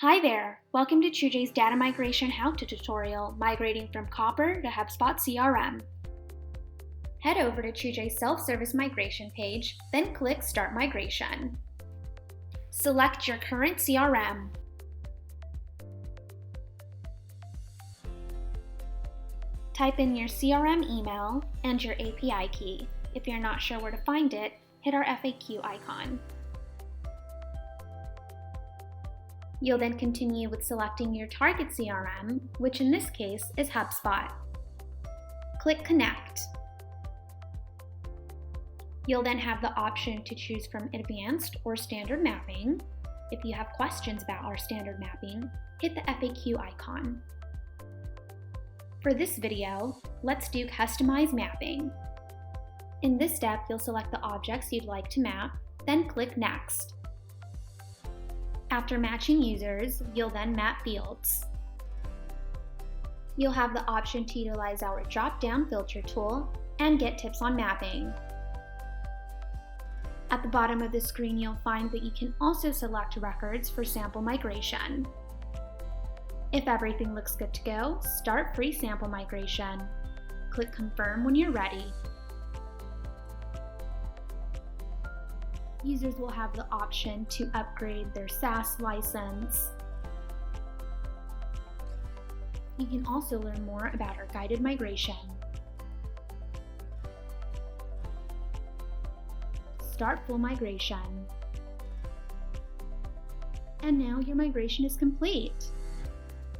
Hi there! Welcome to Trujay's Data Migration How-To tutorial, migrating from Copper to HubSpot CRM. Head over to Trujay's self-service migration page, then click Start Migration. Select your current CRM. Type in your CRM email and your API key. If you're not sure where to find it, hit our FAQ icon. You'll then continue with selecting your target CRM, which in this case is HubSpot. Click Connect. You'll then have the option to choose from Advanced or Standard Mapping. If you have questions about our standard mapping, hit the FAQ icon. For this video, let's do Customize Mapping. In this step, you'll select the objects you'd like to map, then click Next. After matching users, you'll then map fields. You'll have the option to utilize our drop-down filter tool and get tips on mapping. At the bottom of the screen, you'll find that you can also select records for sample migration. If everything looks good to go, start free sample migration. Click Confirm when you're ready. Users will have the option to upgrade their SaaS license. You can also learn more about our guided migration. Start full migration. And now your migration is complete.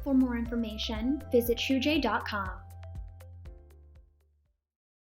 For more information, visit Trujay.com.